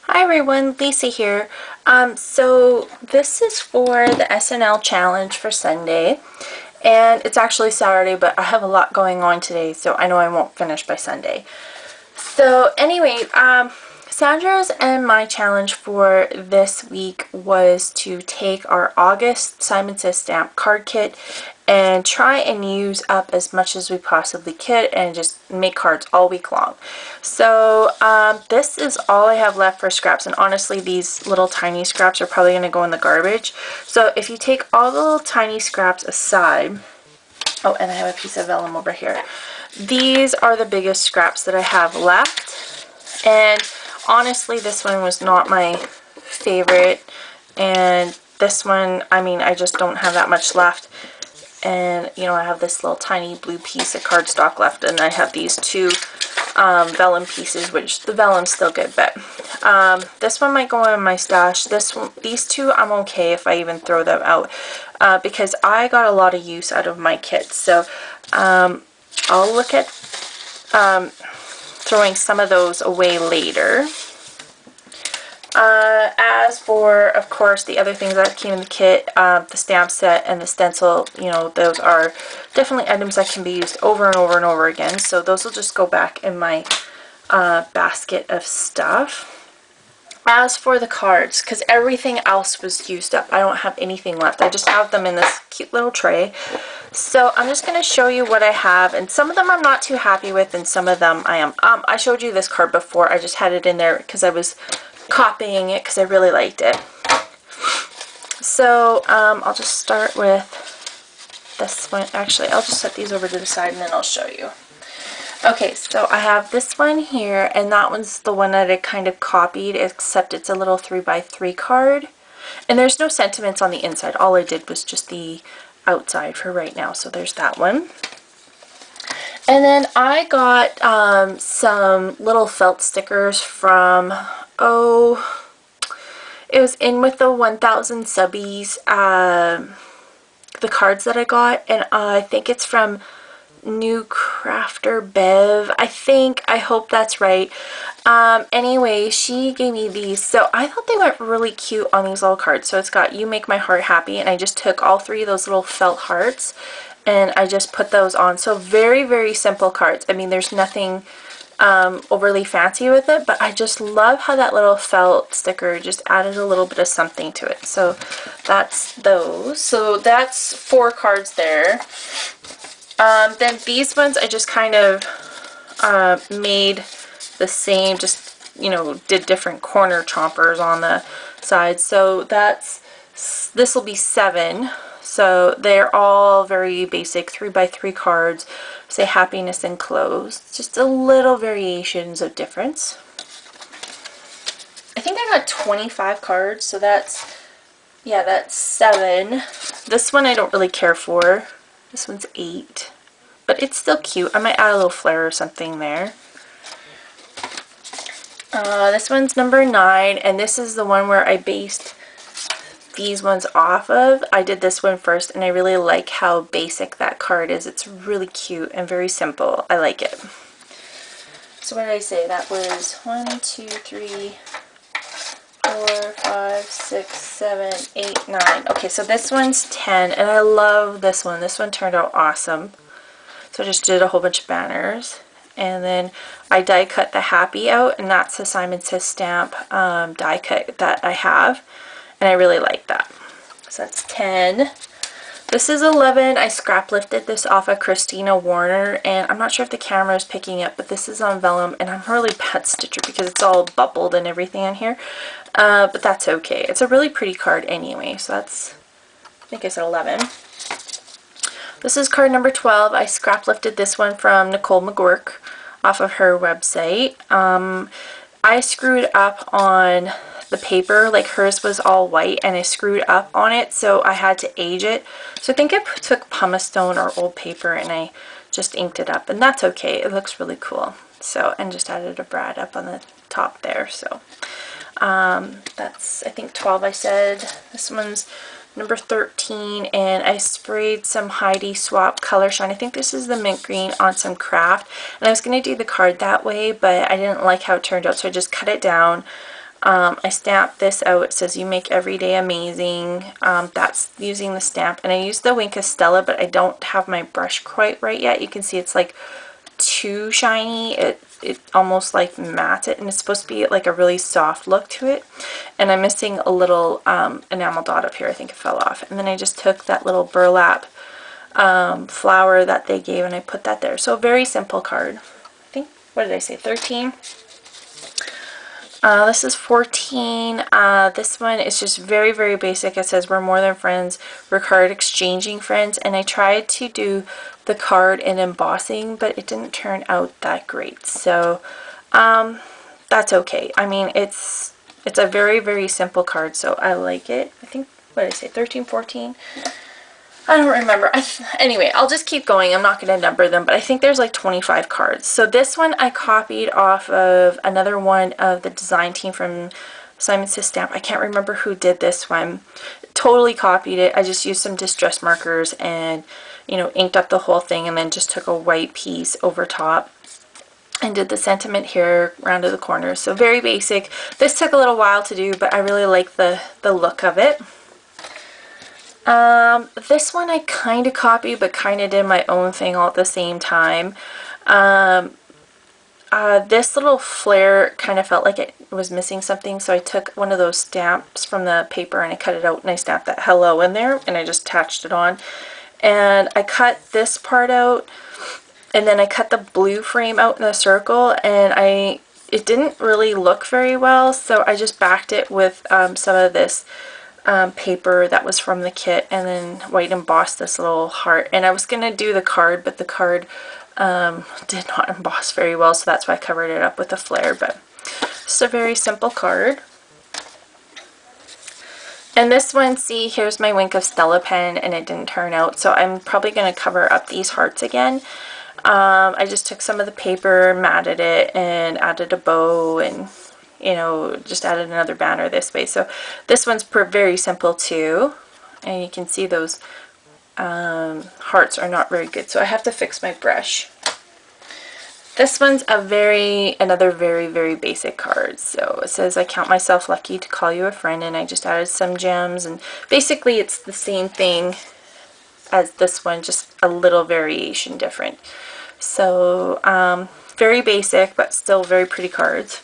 Hi everyone, Lisa here. So this is for the SNL challenge for Sunday, and it's actually Saturday, but I have a lot going on today, so I know I won't finish by Sunday. So anyway, Sandra's and my challenge for this week was to take our August Simon Says stamp card kit and try and use up as much as we possibly could and just make cards all week long. So this is all I have left for scraps, and honestly these little tiny scraps are probably going to go in the garbage. So if you take all the little tiny scraps aside, oh, and I have a piece of vellum over here. These are the biggest scraps that I have left, and honestly this one was not my favorite, and this one, I mean, I just don't have that much left. And you know, I have this little tiny blue piece of cardstock left, and I have these two vellum pieces, which the vellum's still good, but this one might go in my stash. These two I'm okay if I even throw them out, because I got a lot of use out of my kit. So I'll look at throwing some of those away later. As for, of course, the other things that came in the kit, the stamp set and the stencil, you know, those are definitely items that can be used over and over and over again. So those will just go back in my basket of stuff. As for the cards, because everything else was used up, I don't have anything left. I just have them in this cute little tray. So I'm just going to show you what I have, and some of them I'm not too happy with, and some of them I am. I showed you this card before. I just had it in there because I was copying it because I really liked it. So I'll just start with this one. Actually, I'll just set these over to the side and then I'll show you. Okay, so I have this one here, and that one's the one that I kind of copied, except it's a little 3x3 card. And there's no sentiments on the inside. All I did was just the outside for right now. So there's that one. And then I got some little felt stickers from, it was in with the 1000 subbies, the cards that I got, and I think it's from New Crafter Bev, I hope that's right. Anyway, she gave me these, so I thought they went really cute on these little cards. So it's got "You Make My Heart Happy," and I just took all three of those little felt hearts and I just put those on. So very, very simple cards. I mean, there's nothing overly fancy with it, but I just love how that little felt sticker just added a little bit of something to it. So that's those. So that's 4 cards there. Then these ones I just kind of made the same, just, you know, did different corner chompers on the sides. So this will be 7. So they're all very basic 3x3 cards. Say happiness enclosed. Just a little variations of difference. I think I got 25 cards, so that's 7. This one I don't really care for. This one's 8. But it's still cute. I might add a little flair or something there. This one's number 9, and this is the one where I based these ones off of. I did this one first, and I really like how basic that card is. It's really cute and very simple. I like it. So what did I say? That was 1, 2, 3, 4, 5, 6, 7, 8, 9. Okay, so this one's 10, and I love this one. This one turned out awesome. So I just did a whole bunch of banners, and then I die cut the happy out, and that's the Simon Says stamp die cut that I have, and I really like that. So that's 10. This is 11. I scrap lifted this off of Christina Warner, and I'm not sure if the camera is picking up, but this is on vellum, and I'm really bad stitcher because it's all bubbled and everything on here, but that's okay. It's a really pretty card anyway, so that's, I think I said 11. This is card number 12. I scrap lifted this one from Nicole McGurk off of her website. I screwed up on the paper, like hers was all white, and I screwed up on it, so I had to age it. So I think I took pumice stone or old paper and I just inked it up, and that's okay. It looks really cool. So, and just added a brad up on the top there. So that's, I think 12 I said. This one's number 13, and I sprayed some Heidi Swap Color Shine. I think this is the mint green on some craft, and I was going to do the card that way, but I didn't like how it turned out, so I just cut it down. I stamped this out. It says, "You make every day amazing." That's using the stamp. And I used the Wink of Stella, but I don't have my brush quite right yet. You can see it's like too shiny. It almost like matte it, and it's supposed to be like a really soft look to it. And I'm missing a little enamel dot up here. I think it fell off. And then I just took that little burlap flower that they gave and I put that there. So a very simple card. I think, what did I say, 13? This is 14. This one is just very, very basic. It says, "We're more than friends. We're card exchanging friends." And I tried to do the card in embossing, but it didn't turn out that great. So that's okay. I mean, it's a very, very simple card, so I like it. I think, what did I say, 13, 14? I don't remember. Anyway, I'll just keep going. I'm not going to number them, but I think there's like 25 cards. So this one I copied off of another one of the design team from Simon Says Stamp. I can't remember who did this one. Totally copied it. I just used some distress markers and, you know, inked up the whole thing and then just took a white piece over top and did the sentiment here rounded the corners. So very basic. This took a little while to do, but I really like the look of it. This one I kind of copied, but kind of did my own thing all at the same time. This little flare kind of felt like it was missing something, so I took one of those stamps from the paper and I cut it out and I stamped that hello in there and I just attached it on. And I cut this part out and then I cut the blue frame out in a circle, and it didn't really look very well, so I just backed it with some of this paper that was from the kit and then white embossed this little heart. And I was going to do the card, but the card did not emboss very well, so that's why I covered it up with a flare. But it's a very simple card. And this one, see, here's my Wink of Stella pen and it didn't turn out, so I'm probably going to cover up these hearts again. I just took some of the paper, matted it, and added a bow and, you know, just added another banner this way. So this one's very simple too, and you can see those hearts are not very good, so I have to fix my brush. This one's another very, very basic card. So it says, "I count myself lucky to call you a friend," and I just added some gems, and basically it's the same thing as this one, just a little variation different. So very basic, but still very pretty cards.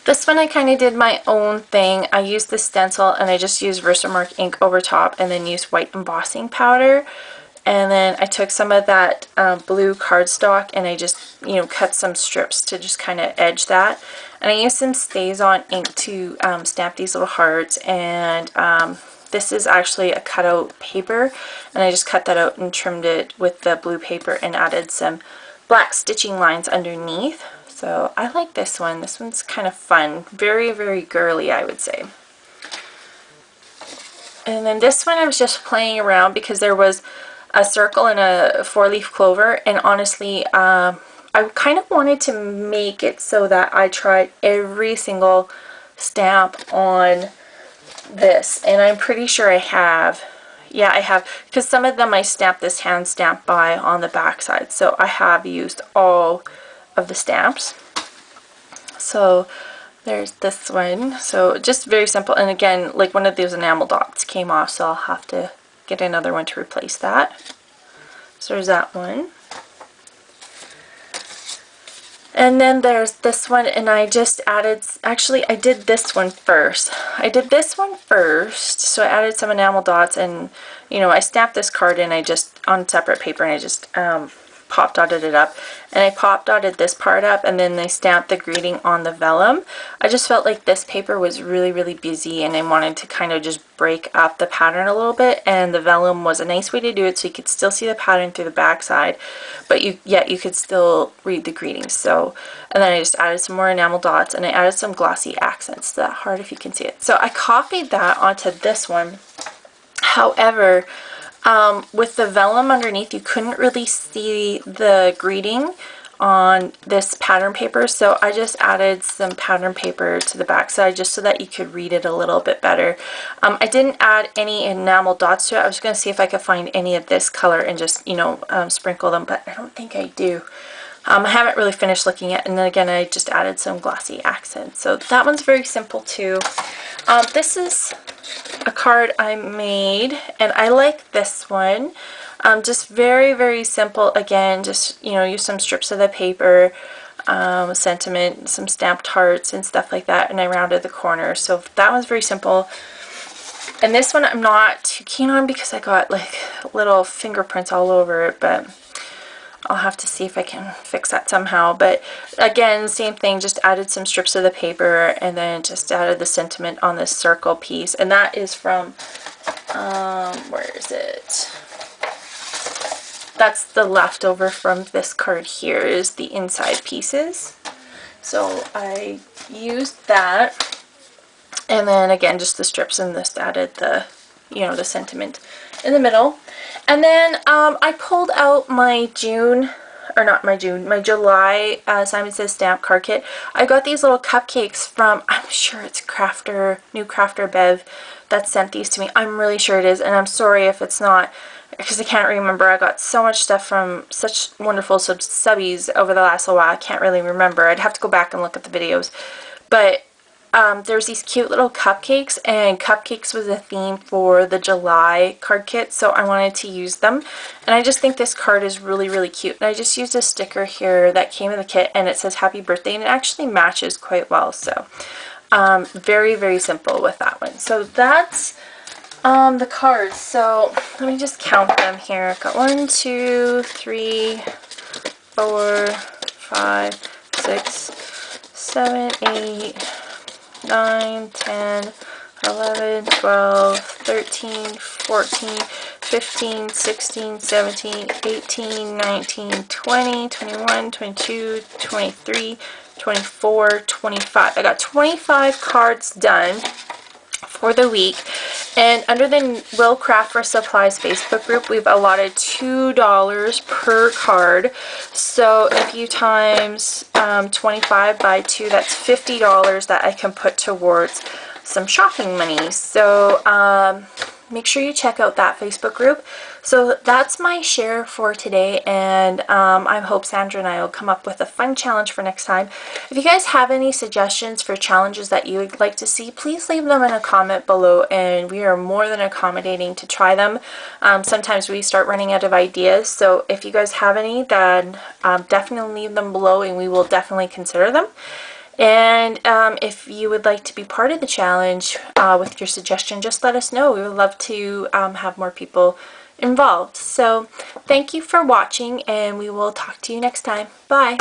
This one I kind of did my own thing. I used the stencil and I just used Versamark ink over top and then used white embossing powder. And then I took some of that blue cardstock and I just, you know, cut some strips to just kind of edge that. And I used some StazOn ink to stamp these little hearts. And this is actually a cutout paper. And I just cut that out and trimmed it with the blue paper and added some black stitching lines underneath. So I like this one. This one's kind of fun. Very, very girly, I would say. And then this one I was just playing around because there was a circle and a 4-leaf clover, and honestly I kind of wanted to make it so that I tried every single stamp on this, and I'm pretty sure I have. Yeah, I have, because some of them I stamped this hand stamp by on the back side, so I have used all of the stamps. So there's this one. So just very simple, and again, like one of those enamel dots came off, so I'll have to get another one to replace that. So there's that one. And then there's this one, and I just added, actually I did this one first. So I added some enamel dots, and you know, I stamped this card in, I just, on separate paper, and I just pop dotted it up. And I pop dotted this part up, and then I stamped the greeting on the vellum. I just felt like this paper was really, really busy, and I wanted to kind of just break up the pattern a little bit, and the vellum was a nice way to do it, so you could still see the pattern through the back side, but you could still read the greetings. So, and then I just added some more enamel dots, and I added some glossy accents to that heart, if you can see it. So I copied that onto this one. However, with the vellum underneath, you couldn't really see the greeting on this pattern paper, so I just added some pattern paper to the back side just so that you could read it a little bit better. I didn't add any enamel dots to it. I was going to see if I could find any of this color and just, you know, sprinkle them, but I don't think I do. I haven't really finished looking at, and then again I just added some glossy accents. So that one's very simple too. This is a card I made, and I like this one. Just very, very simple. Again, just, you know, use some strips of the paper, sentiment, some stamped hearts and stuff like that, and I rounded the corners. So that one's very simple. And this one I'm not too keen on because I got like little fingerprints all over it, but I'll have to see if I can fix that somehow. But again, same thing, just added some strips of the paper and then just added the sentiment on this circle piece. And that is from, where is it? That's the leftover from this card here, is the inside pieces. So I used that. And then again, just the strips, and this added the, you know, the sentiment in the middle. And then I pulled out my my July Simon Says Stamp card kit. I got these little cupcakes from, I'm sure it's New Crafter Bev that sent these to me. I'm really sure it is, and I'm sorry if it's not, because I can't remember. I got so much stuff from such wonderful subbies over the last little while, I can't really remember. I'd have to go back and look at the videos. But there's these cute little cupcakes, and cupcakes was a theme for the July card kit, so I wanted to use them. And I just think this card is really, really cute. And I just used a sticker here that came in the kit, and it says happy birthday, and it actually matches quite well. So very, very simple with that one. So that's the cards. So let me just count them here. I've got 1, 2, 3, 4, 5, 6, 7, 8, 9, 10, 11, 12, 13, 14, 15, 16, 17, 18, 19, 20, 21, 22, 23, 24, 25. I got 25 cards done for the week. And under the Will Craft for Supplies Facebook group, we've allotted $2 per card. So if you times 25 by 2, that's $50 that I can put towards some shopping money. So make sure you check out that Facebook group. So that's my share for today, and I hope Sandra and I will come up with a fun challenge for next time. If you guys have any suggestions for challenges that you would like to see, please leave them in a comment below, and we are more than accommodating to try them. Sometimes we start running out of ideas, so if you guys have any, then definitely leave them below, and we will definitely consider them. And if you would like to be part of the challenge with your suggestion, just let us know. We would love to have more people involved. So thank you for watching, and we will talk to you next time. Bye.